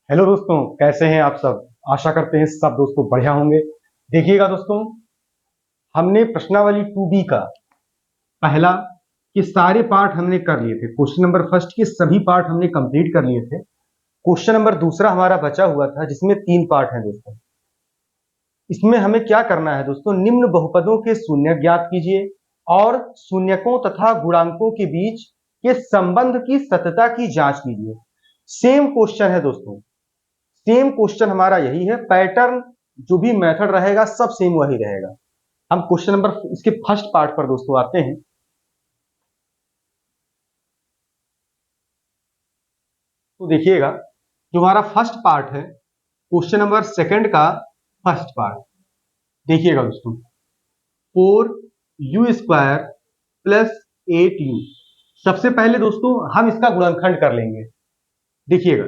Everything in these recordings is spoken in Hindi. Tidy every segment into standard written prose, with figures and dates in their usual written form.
हेलो दोस्तों, कैसे हैं आप सब। आशा करते हैं सब दोस्तों बढ़िया होंगे। देखिएगा दोस्तों, हमने प्रश्नावली 2B का पहला के सारे पार्ट हमने कर लिए थे। क्वेश्चन नंबर फर्स्ट के सभी पार्ट हमने कंप्लीट कर लिए थे। क्वेश्चन नंबर दूसरा हमारा बचा हुआ था, जिसमें 3 पार्ट हैं दोस्तों। इसमें हमें क्या करना है दोस्तों, निम्न बहुपदों के शून्यक ज्ञात कीजिए और शून्यकों तथा गुणांकों के बीच के संबंध की सत्यता की जांच कीजिए। सेम क्वेश्चन है दोस्तों, सेम क्वेश्चन हमारा यही है। पैटर्न जो भी मेथड रहेगा सब सेम वही रहेगा। हम क्वेश्चन नंबर इसके फर्स्ट पार्ट पर दोस्तों आते हैं। तो देखिएगा, जो हमारा फर्स्ट पार्ट है क्वेश्चन नंबर सेकंड का फर्स्ट पार्ट, देखिएगा दोस्तों, 4u² प्लस 8u। सबसे पहले दोस्तों हम इसका गुणनखंड कर लेंगे। देखिएगा,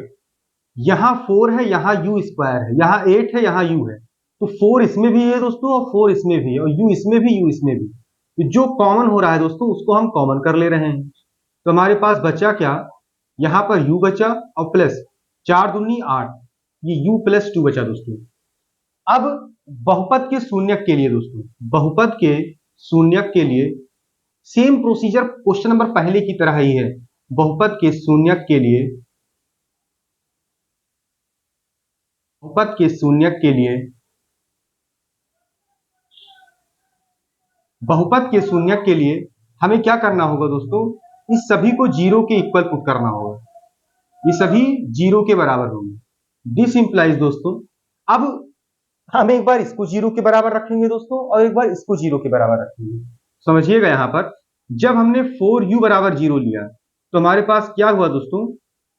यहां 4 है, यहां u² है, यहां 8 है, यहां u है। तो 4 इसमें भी है दोस्तों और 4 इसमें भी है और u इसमें भी, u इसमें भी। तो जो कॉमन हो रहा है दोस्तों उसको हम कॉमन कर ले रहे हैं। तो हमारे पास बचा क्या, यहां पर u बचा और प्लस 4 दूनी 8, ये u प्लस 2 बचा दोस्तों। अब बहुपद के शून्यक के लिए दोस्तों, बहुपद के शून्यक के लिए सेम प्रोसीजर क्वेश्चन नंबर पहले की तरह ही है। बहुपद के शून्यक के लिए, बहुपद के शून्यक के लिए, बहुपद के शून्यक के लिए हमें क्या करना होगा दोस्तों, इस सभी को जीरो के इक्वल पुट करना होगा। ये सभी जीरो के बराबर होंगे। दिस इंप्लाइज दोस्तों, अब हम एक बार इसको जीरो के बराबर रखेंगे दोस्तों और एक बार इसको जीरो के बराबर रखेंगे। समझिएगा, यहां पर जब हमने 4u बराबर जीरो लिया तो हमारे पास क्या हुआ दोस्तों,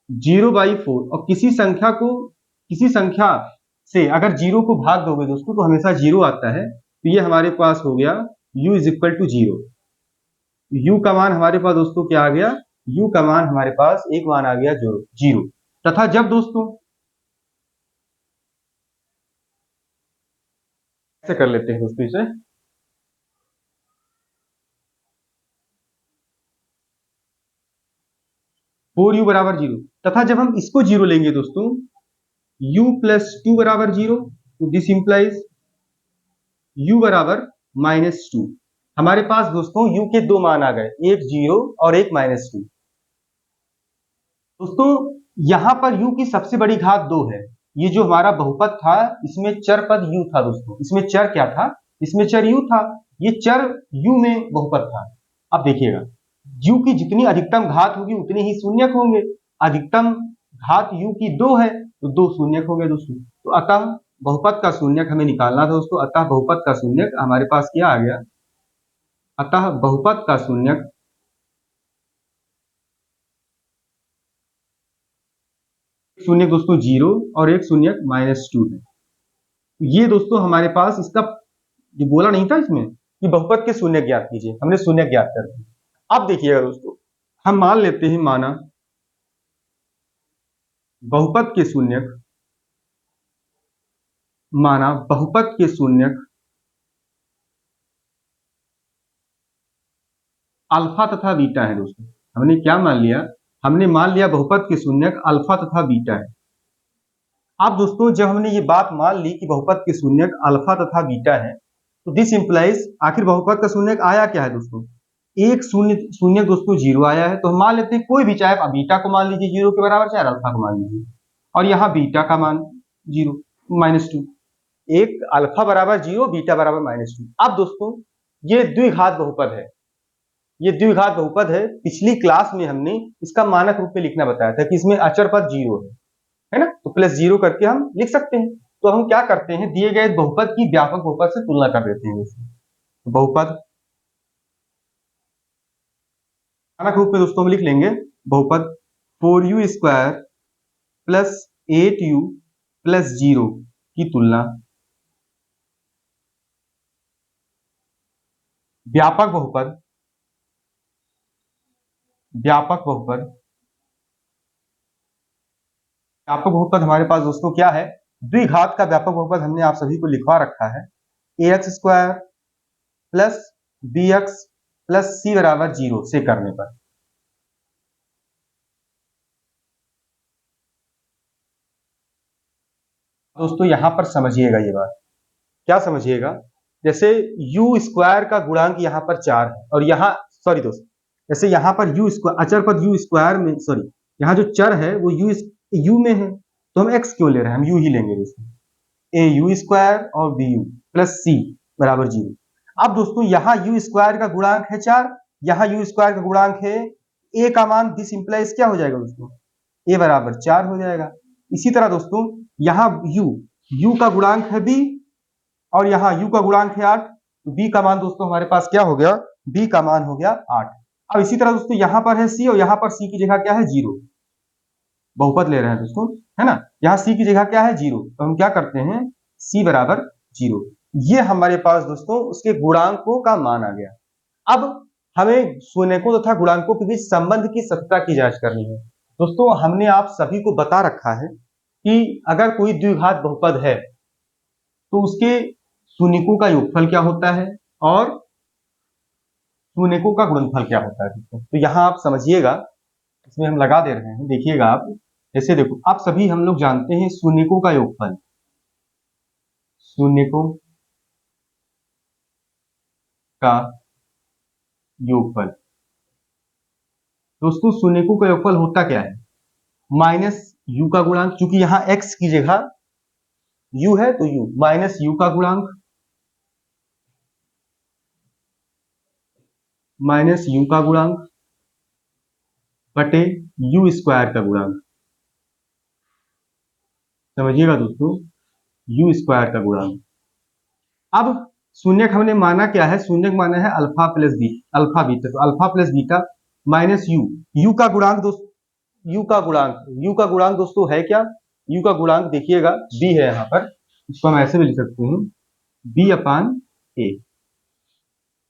0/4। और किसी संख्या से अगर जीरो को भाग दोगे दोस्तों तो हमेशा जीरो आता है। तो ये हमारे पास हो गया u is equal to zero. u का मान हमारे पास दोस्तों क्या आ गया, u का मान हमारे पास एक मान आ गया जीरो। तथा जब दोस्तों, ऐसे कर लेते हैं दोस्तों इसे, 4u बराबर जीरो, तथा जब हम इसको जीरो लेंगे दोस्तों, u प्लस 2 बराबर जीरो, तो दिस इंप्लाइज u बराबर -2। हमारे पास दोस्तों u के दो मान आ गए, एक जीरो और एक -2। दोस्तों यहां पर u की सबसे बड़ी घात 2 है। ये जो हमारा बहुपद था इसमें चर पद u था दोस्तों। इसमें चर क्या था, इसमें चर u था। ये चर u में बहुपद था। अब देखिएगा, u की जितनी अधिकतम घात होगी उतने ही शून्यक होंगे। अधिकतम घात u की 2 है तो 2 शून्यक हो गए दोस्तों। तो अतः बहुपद का शून्यक हमें निकालना था दोस्तों। अतः बहुपद का शून्यक हमारे पास क्या आ गया, अतः बहुपद का शून्यक, शून्यक दोस्तों जीरो और एक शून्यक -2 है। ये दोस्तों हमारे पास इसका, ये बोला नहीं था इसमें कि बहुपद के शून्य ज्ञात कीजिए, हमने शून्य ज्ञात कर दिया। अब देखिएगा दोस्तों, हम मान लेते हैं, माना बहुपद के शून्यक, माना बहुपद के शून्यक अल्फा तथा बीटा है दोस्तों। हमने क्या मान लिया, हमने मान लिया बहुपद के शून्यक अल्फा तथा बीटा है। अब दोस्तों जब हमने ये बात मान ली कि बहुपद के शून्यक अल्फा तथा बीटा है, तो दिस इंप्लाइज आखिर बहुपद का शून्यक आया क्या है दोस्तों, एक शून्य शून्य दोस्तों जीरो आया है। तो हम मान लेते हैं कोई भी, चाहे आप बीटा को मान लीजिए जीरो के बराबर, चाहे अल्फा को मान लीजिए, और यहाँ बीटा का मान जीरो -2। एक अल्फा बराबर जीरो, बीटा बराबर -2। अब दोस्तों ये द्विघात बहुपद है, ये द्विघात बहुपद है। पिछली क्लास में हमने इसका मानक रूप में लिखना बताया था कि इसमें अचर पद जीरो है ना, तो प्लस जीरो करके हम लिख सकते हैं। तो हम क्या करते हैं, दिए गए बहुपद की व्यापक बहुपद से तुलना कर देते हैं। तो बहुपद मानक रूप में दोस्तों हम लिख लेंगे, बहुपद 4u² प्लस 8u प्लस 0 की तुलना व्यापक बहुपद, व्यापक बहुपद, व्यापक बहुपद हमारे पास दोस्तों क्या है, द्विघात का व्यापक बहुपद हमने आप सभी को लिखवा रखा है, ax² plus bx plus c बराबर 0 से करने पर। दोस्तों यहाँ पर समझिएगा ये बात, क्या समझिएगा, जैसे यू स्क्वायर का गुणांक यहाँ पर 4 है और यहाँ सॉरी दोस्त, जैसे यहाँ पर यू स्क्वायर अचर पद यू स्क्वायर में सॉरी यहाँ जो चर है वो यू में है, तो हम एक्स क्यों ले रहे हैं, हम यू ही लेंगे दोस्तों, ए यू स्क्वायर और बी यू प्लस सी बराबर 0। अब दोस्तों यहाँ यू स्क्वायर का गुणांक है 4, यहाँ यू स्क्वायर का गुणांक है ए का मान, दिस इंप्लाइज क्या हो जाएगा दोस्तों, ए बराबर 4 हो जाएगा। इसी तरह दोस्तों यहाँ यू का गुणांक है बी और यहाँ u का गुणांक है 8, तो b का मान दोस्तों हमारे पास क्या हो गया, b का मान हो गया 8। अब इसी तरह दोस्तों यहाँ पर है c और यहाँ पर c की जगह क्या है 0, बहुपद ले रहे हैं दोस्तों, है ना, यहाँ c की जगह क्या है 0, तो हम क्या करते हैं c बराबर 0, ये हमारे पास दोस्तों उसके गुणांकों का मान आ गया। अब हमें शून्यकों तथा गुणांकों के बीच संबंध की सत्यता की जांच करनी है। दोस्तों हमने आप सभी को बता रखा है कि अगर कोई द्विघात बहुपद है तो उसके शून्यकों का योगफल क्या होता है और शून्यकों का गुणनफल क्या होता है दोस्तों। तो यहाँ आप समझिएगा, इसमें हम लगा दे रहे हैं, देखिएगा आप, जैसे देखो आप सभी हम लोग जानते हैं शून्यकों का योगफल, शून्यकों का योगफल दोस्तों, शून्यकों का योगफल होता क्या है, माइनस यू का गुणांक, चूंकि यहाँ एक्स की जगह यू है तो यू माइनस यू का गुणांक माइनस यू का गुणांक बटे यू स्क्वायर का गुणांक, समझिएगा दोस्तों, यू स्क्वायर का गुणांक। अब शून्यक हमने माना क्या है, शून्यक माना है alpha plus B, alpha beta, तो alpha plus beta minus U, U का गुणांक दोस्तों, यू का गुणांक दोस्तों है क्या, यू का गुणांक देखिएगा बी है, यहाँ पर इसको हम ऐसे भी लिख सकते हैं बी अपान ए,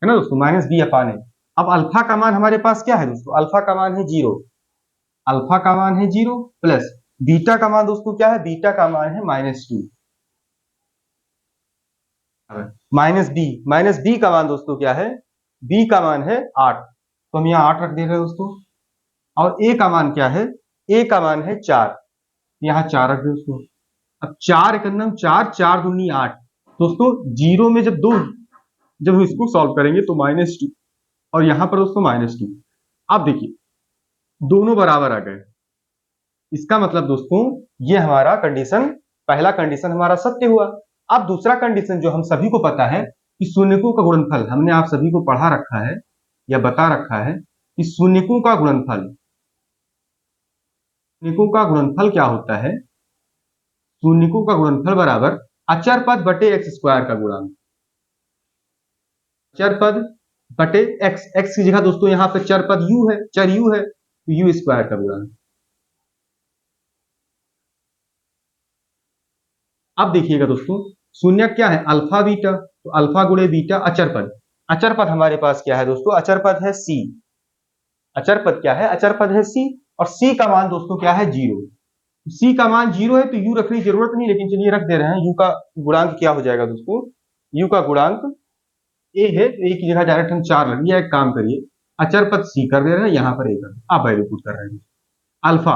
है ना दोस्तों, माइनस बी अपान ए। अब अल्फा का मान हमारे पास क्या है दोस्तों, अल्फा का मान है 0, अल्फा का मान है 0 प्लस बीटा का मान दोस्तों क्या है, बीटा का मान है -2 माइनस बी का मान दोस्तों क्या है, बी का मान है 8, तो हम यहाँ 8 रख दे रहे हैं दोस्तों, और ए का मान क्या है, ए का मान है 4, यहाँ 4 रख दे दोस्तों। अब 4 एकम 4, 4 दूनी 8 दोस्तों, जीरो में जब हम इसको सॉल्व करेंगे तो -2 और यहाँ पर दोस्तों -2। अब देखिए दोनों बराबर आ गए, इसका मतलब दोस्तों ये हमारा कंडीशन, पहला कंडीशन हमारा सत्य हुआ। अब दूसरा कंडीशन जो हम सभी को पता है कि शून्यकों का गुणनफल, हमने आप सभी को पढ़ा रखा है या बता रखा है कि शून्यकों का गुणनफल क्या होता है, शून्यकों का गुणनफल बराबर अचर पद बटे एक्स स्क्वायर का गुणांक, अचर पद बटे एक्स, एक्स की जगह दोस्तों यहाँ पे चर पद यू है, चर यू है, तो यू स्क्वायर का गुणांक। अब देखिएगा दोस्तों शून्य क्या है, अल्फा बीटा, तो अल्फा गुणे बीटा अचर पद, अचर पद हमारे पास क्या है दोस्तों, अचर पद है सी, अचर पद क्या है, अचर पद है सी, और सी का मान दोस्तों क्या है 0, सी का मान 0 है तो यू रखने की जरूरत नहीं, लेकिन चलिए रख दे रहे हैं, यू का गुणांक क्या हो जाएगा दोस्तों, यू का गुणांक ए है तो ए की जगह डायरेक्ट हम 4 लग, एक काम करिए अचर पद सी कर दे रहे हैं, यहाँ पर ए कर, आप वैल्यू पुट कर रहे हैं। अल्फा,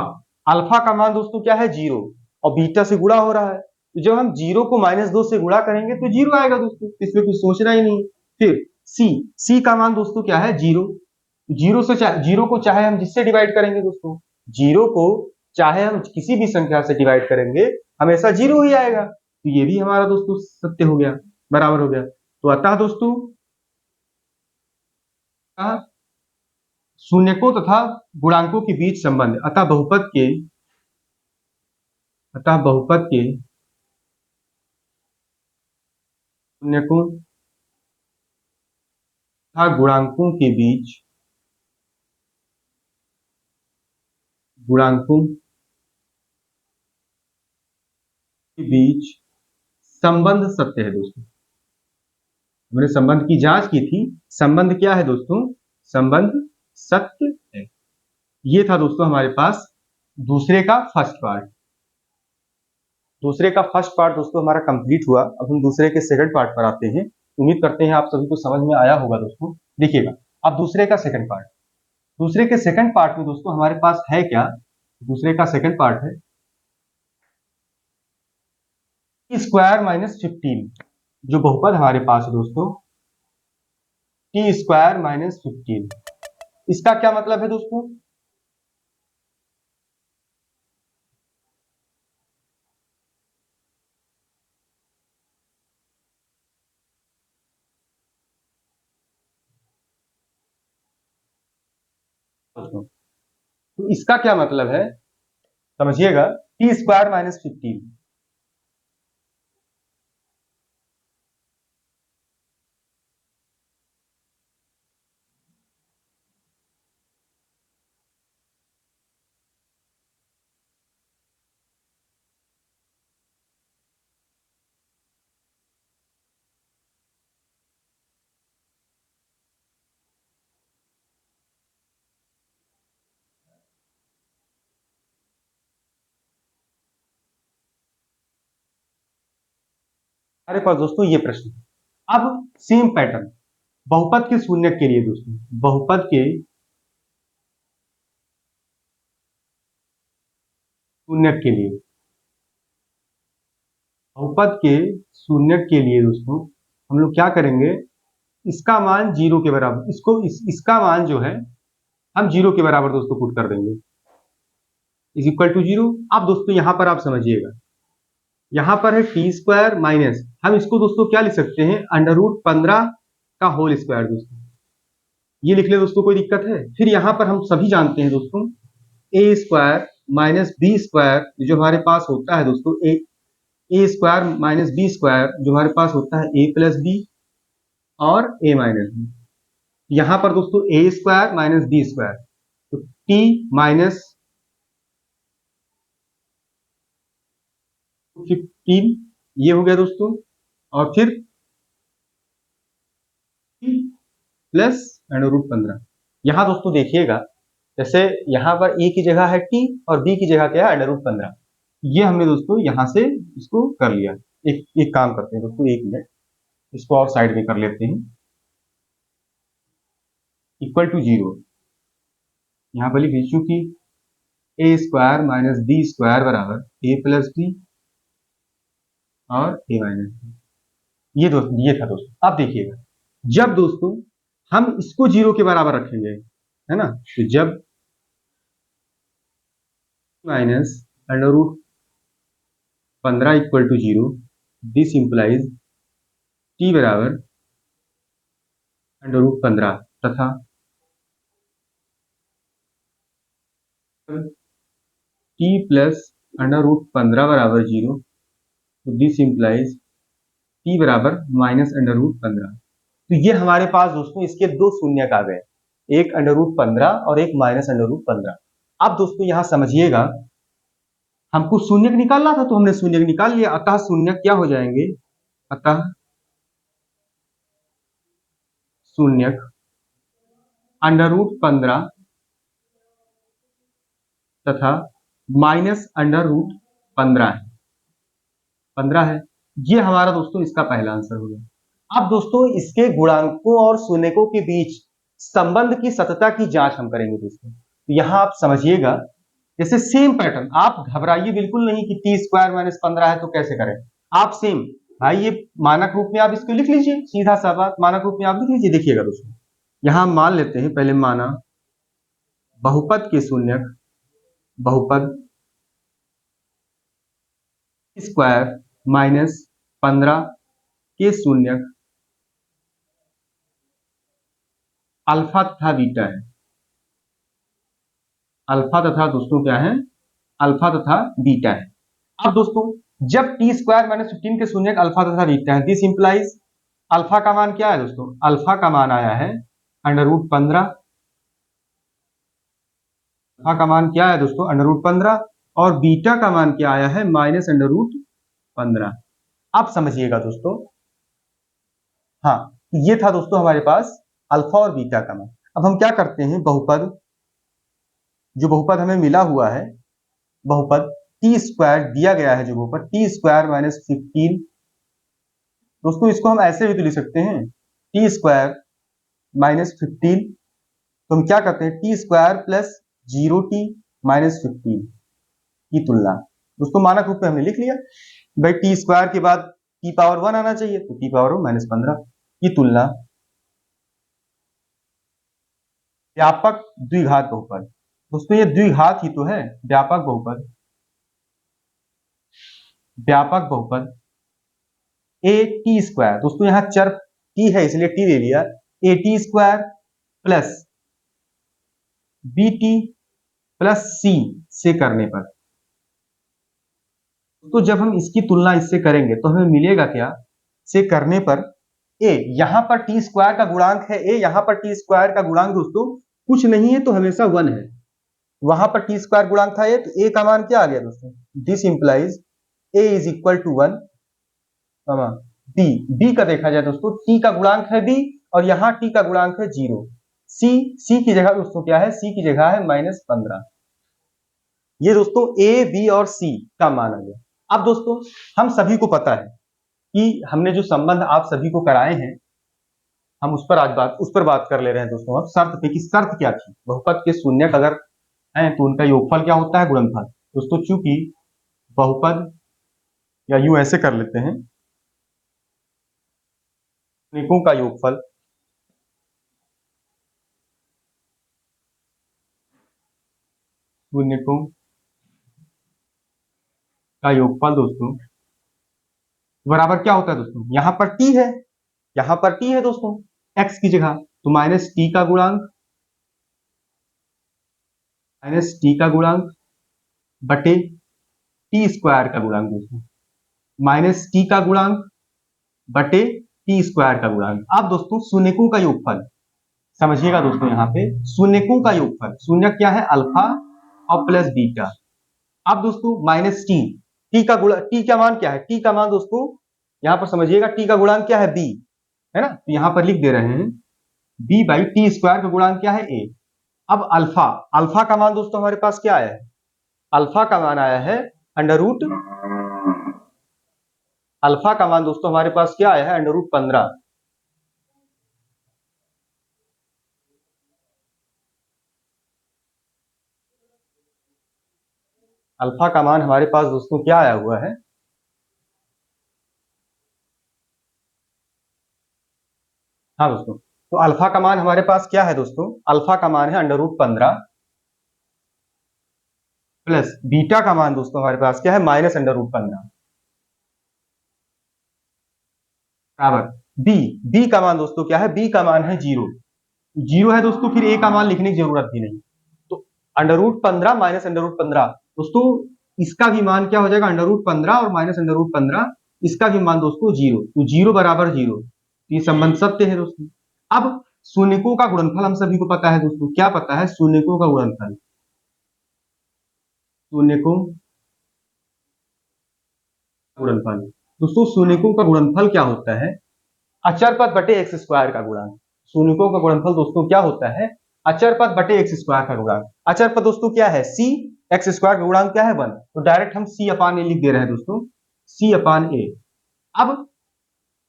अल्फा का मान दोस्तों क्या है 0 और बीटा से गुणा हो रहा है, तो जब हम 0 को -2 से गुणा करेंगे तो 0 आएगा दोस्तों, इसमें कुछ सोचना ही नहीं। फिर सी, सी का मान दोस्तों क्या है 0, 0 को चाहे हम जिससे डिवाइड करेंगे दोस्तों, 0 को चाहे हम किसी भी संख्या से डिवाइड करेंगे हमेशा 0 ही आएगा, तो ये भी हमारा दोस्तों सत्य हो गया, बराबर हो गया। तो अतः दोस्तों शून्यकों तथा गुणांकों के बीच संबंध, अतः बहुपद के शून्यकों तथा गुणांकों के बीच संबंध सत्य है दोस्तों। हमने संबंध की जांच की थी, संबंध क्या है दोस्तों, संबंध सत्य है। ये था दोस्तों हमारे पास दूसरे का फर्स्ट पार्ट, दोस्तों हमारा कंप्लीट हुआ। अब हम दूसरे के सेकंड पार्ट पर आते हैं, उम्मीद करते हैं आप सभी को समझ में आया होगा दोस्तों। देखिएगा अब दूसरे का सेकंड पार्ट, दूसरे के सेकंड पार्ट में दोस्तों हमारे पास है क्या, दूसरे का सेकंड पार्ट है स्क्वायर माइनस 15 जो बहुपद हमारे पास है दोस्तों, टी स्क्वायर माइनस 15, इसका क्या मतलब है दोस्तों? दोस्तों तो इसका क्या मतलब है समझिएगा, टी स्क्वायर माइनस 15। हमारे पास दोस्तों ये प्रश्न है। अब सेम पैटर्न बहुपद के शून्यक के लिए दोस्तों, बहुपद के शून्यक के लिए, बहुपद के शून्यक के लिए दोस्तों हम लोग क्या करेंगे, इसका मान जीरो के बराबर, इसका मान जो है हम जीरो के बराबर दोस्तों पुट कर देंगे, इज इक्वल टू जीरो। अब दोस्तों यहां पर आप समझिएगा, यहां पर है टी स्क्वायर माइनस, हम इसको दोस्तों क्या लिख सकते हैं, अंडर रूट 15 का होल स्क्वायर दोस्तों, ये लिख ले दोस्तों, कोई दिक्कत है? फिर यहां पर हम सभी जानते हैं दोस्तों, ए स्क्वायर माइनस बी स्क्वायर जो हमारे पास होता है दोस्तों, ए स्क्वायर माइनस बी स्क्वायर जो हमारे पास होता है ए प्लस बी और ए माइनस बी, यहां पर दोस्तों ए स्क्वायर माइनस बी स्क्वायर, तो टी माइनस 15 ये हो गया दोस्तों, और फिर प्लस अंडर रूट 15। यहां दोस्तों देखिएगा, जैसे यहां पर ए की जगह है टी और बी की जगह क्या है अंडर रूट 15, ये हमने दोस्तों यहां से इसको कर लिया। एक काम करते हैं दोस्तों, एक मिनट इसको और साइड में कर लेते हैं, इक्वल टू जीरो, यहां पर लिख लीजिए कि ए स्क्वायर माइनस बी स्क्वायर बराबर ए प्लस बी और ए माइनस बी, ये था दोस्तों। अब देखिएगा, जब दोस्तों हम इसको जीरो के बराबर रखेंगे, है ना, तो जब minus under root 15 equal to zero, this implies T बराबर अंडर रूट 15 तथा टी प्लस अंडर रूट 15 बराबर जीरो, तो दिस इंप्लाइज टी बराबर माइनस अंडर रूट 15। तो ये हमारे पास दोस्तों इसके दो शून्यक आ गए, एक अंडर रूट 15 और एक माइनस अंडर रूट 15। अब दोस्तों यहां समझिएगा, हमको शून्यक निकालना था तो हमने शून्यक निकाल लिया, अतः शून्यक क्या हो जाएंगे, अतः शून्यक अंडर रूट 15 तथा माइनस अंडर रूट 15 है, 15 है। ये हमारा दोस्तों इसका पहला आंसर हो गया। अब दोस्तों इसके गुणांकों और शून्यकों के बीच संबंध की सतता की जांच हम करेंगे दोस्तों। तो यहां आप समझिएगा, जैसे सेम पैटर्न, आप घबराइए बिल्कुल नहीं कि टी स्क्वायर माइनस 15 है तो कैसे करें, आप सेम भाई ये मानक रूप में आप इसको लिख लीजिए, सीधा सा बात मानक रूप में आप लिख लीजिए। देखिएगा दोस्तों, यहां मान लेते हैं, पहले माना बहुपद के शून्यक, बहुपद स्क्वायर माइनस 15 के शून्यक अल्फा तथा बीटा है, अल्फा तथा दोस्तों क्या है, अल्फा तथा बीटा है। अब दोस्तों जब टी स्क्वायर माइनस 15 के शून्यक अल्फा तथा बीटा है, दिस इंप्लाइज अल्फा का मान क्या है दोस्तों, अल्फा का मान आया है अंडर रूट 15, अल्फा का मान क्या है दोस्तों अंडर रूट 15, और बीटा का मान क्या आया है माइनस अंडर रूट 15। अब समझिएगा दोस्तों, हाँ ये था दोस्तों हमारे पास अल्फा और बीटा का मान। अब हम क्या करते हैं, बहुपद, जो बहुपद हमें मिला हुआ है, बहुपद टी स्क्वायर दिया गया है, जो बहुपद टी स्क्वायर माइनस 15, दोस्तों इसको हम ऐसे भी तो लिख सकते हैं, टी स्क्वायर माइनस 15, तो हम क्या करते हैं, T square plus 0t minus 15 की तुलना, दोस्तों मानक रूप में हमने लिख लिया। भाई टी स्क्वायर के बाद टी पावर 1 आना चाहिए, तो टी पावर -15 की तुलना व्यापक द्विघात बहुपद। दोस्तों ये द्विघात ही तो है, व्यापक बहुपद, व्यापक बहुपद ए टी स्क्वायर। दोस्तों यहाँ चर टी है इसलिए टी ले लिया, A T square plus B T plus C से करने पर। तो जब हम इसकी तुलना इससे करेंगे तो हमें मिलेगा क्या, से करने पर ए, यहां पर टी स्क्वायर का गुणांक है ए, यहां पर टी स्क्वायर का गुणांक दोस्तों कुछ नहीं है तो हमेशा 1 है, वहां पर टी स्क्वायर गुणांक था ए, तो ए का मान क्या आ गया दोस्तों, this implies A is equal to 1, B, B का देखा जाए दोस्तों टी का गुणांक है बी और यहाँ टी का गुणांक है 0, सी, सी की जगह दोस्तों क्या है, सी की जगह है -15। ये दोस्तों ए बी और सी का मान आ गया। अब दोस्तों हम सभी को पता है कि हमने जो संबंध आप सभी को कराए हैं, हम उस पर बात कर ले रहे हैं दोस्तों। अब शर्त पे, कि शर्त क्या थी, बहुपद के शून्यक अगर हैं तो उनका योगफल क्या होता है, गुणनफल। दोस्तों चूंकि बहुपद, या यूं ऐसे कर लेते हैं, शून्यकों का योगफल शून्यकों का योगफल दोस्तों बराबर क्या होता है दोस्तों, यहां पर टी है, यहां पर टी है दोस्तों एक्स की जगह, तो माइनस टी का गुणांक, माइनस टी का गुणांक बटे टी स्क्वायर का गुणांक दोस्तों, माइनस टी का गुणांक बटे टी स्क्वायर का गुणांक। अब दोस्तों शून्यकों का योगफल समझिएगा दोस्तों, यहाँ पे शून्यकों का योगफल, शून्य क्या है, अल्फा और प्लस बीटा। अब दोस्तों माइनस टी, टी का गुणा, टी का मान क्या है, टी का मान दोस्तों यहां पर समझिएगा टी का गुणांक क्या है, बी है ना, तो यहां पर लिख दे रहे हैं बी बाई टी स्क्वायर का गुणांक क्या है, ए। अब अल्फा, अल्फा का मान दोस्तों हमारे पास क्या आया है, अल्फा का मान आया है अंडर रूट, अल्फा का मान दोस्तों हमारे पास क्या आया है, अंडर रूट 15। अल्फा का मान हमारे पास दोस्तों क्या आया हुआ है, हाँ दोस्तों, तो अल्फा का मान हमारे पास क्या है दोस्तों, अल्फा का मान है अंडर रूट 15 प्लस बीटा का मान दोस्तों हमारे पास क्या है, माइनस अंडर रूट 15 बराबर बी, बी का मान दोस्तों क्या है, बी का मान है 0, 0 है दोस्तों, फिर ए का मान लिखने की जरूरत भी नहीं, तो under root 15 minus under root 15 दोस्तों, इसका भी मान क्या हो जाएगा, अंडर रूट 15 और माइनस अंडर रूट 15, इसका भी मान दोस्तों 0, तो 0 बराबर 0, ये संबंध सत्य है दोस्तों। अब शून्यकों का गुणनफल हम सभी को पता है दोस्तों, क्या पता है, शून्यकों का गुणनफल, शून्यकों गुणनफल दोस्तों, शून्यकों का गुणनफल क्या होता है, अचर पद बटे एक्स स्क्वायर का गुणांक। शून्यकों का गुणनफल दोस्तों क्या होता है, अचर पद बटे एक्स स्क्वायर का गुणांक। अचर पद दोस्तों क्या है, सी, एक्स स्क्वायर का गुणांक क्या है 1, तो डायरेक्ट हम सी अपान ए लिख दे रहे हैं दोस्तों, सी अपान ए। अब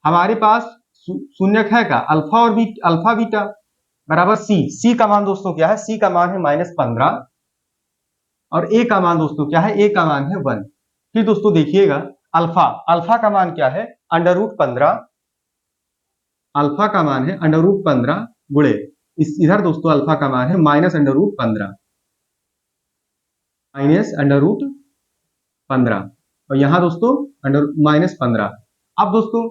हमारे पास शून्यक है का अल्फा और अल्फा बीटा बराबर सी, सी का मान दोस्तों क्या है, सी का मान है -15 और ए का मान दोस्तों क्या है, ए का मान है 1। फिर दोस्तों देखिएगा अल्फा, अल्फा का मान क्या है, अंडर रूट 15, अल्फा का मान है अंडर रूट 15 गुणे इस, इधर दोस्तों अल्फा का मान है minus under root 15, minus under root 15 और यहां दोस्तों अंडर -15। अब दोस्तों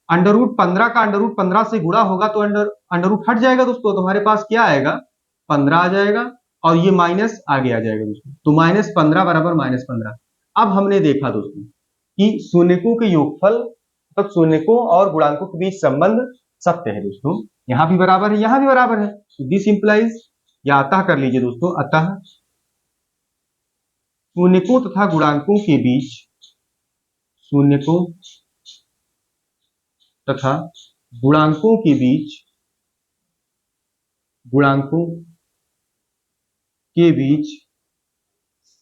अंडर रूट 15 का अंडर रूट 15 से गुणा होगा तो अंडर अंडर रूट हट जाएगा दोस्तों, तो हमारे पास क्या आएगा, 15 आ जाएगा और ये माइनस आगे आ जाएगा दोस्तों, तो -15 बराबर -15। अब हमने देखा दोस्तों कि शून्यकों के योगफल, तब शून्यकों और गुणांकों के बीच संबंध सत्य है दोस्तों, यहां भी बराबर है, यहां भी बराबर है, दिस इंप्लाइज, या अतः कर लीजिए दोस्तों, अतः शून्यकों तथा गुणांकों के बीच, शून्यकों तथा गुणांकों के बीच, गुणांकों के बीच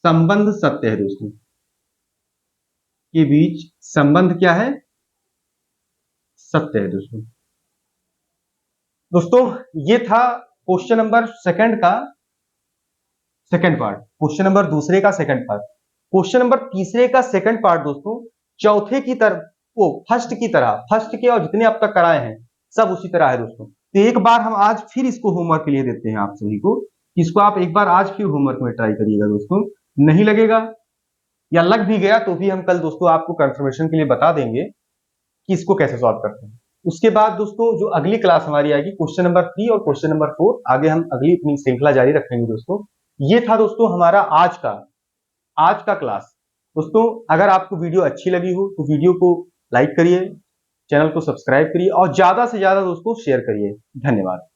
संबंध सत्य है दोस्तों, के बीच संबंध क्या है, सत्य है दोस्तों। दोस्तों ये था क्वेश्चन नंबर सेकंड का सेकंड पार्ट, क्वेश्चन नंबर दूसरे का सेकंड पार्ट। क्वेश्चन नंबर तीसरे का सेकंड पार्ट दोस्तों चौथे की तरह, वो फर्स्ट की तरह, फर्स्ट के और जितने अब तक कराए हैं सब उसी तरह है दोस्तों। तो एक बार हम आज फिर इसको होमवर्क के लिए देते हैं आप सभी को, इसको आप एक बार आज फिर होमवर्क में ट्राई करिएगा दोस्तों। नहीं लगेगा या लग भी गया तो भी हम कल दोस्तों आपको कंफर्मेशन के लिए बता देंगे कि इसको कैसे सॉल्व करते हैं। उसके बाद दोस्तों जो अगली क्लास हमारी आएगी क्वेश्चन नंबर 3 और क्वेश्चन नंबर 4, आगे हम अगली अपनी श्रृंखला जारी रखेंगे दोस्तों। ये था दोस्तों हमारा आज का क्लास। दोस्तों अगर आपको वीडियो अच्छी लगी हो तो वीडियो को लाइक करिए, चैनल को सब्सक्राइब करिए और ज्यादा से ज्यादा दोस्तों शेयर करिए। धन्यवाद।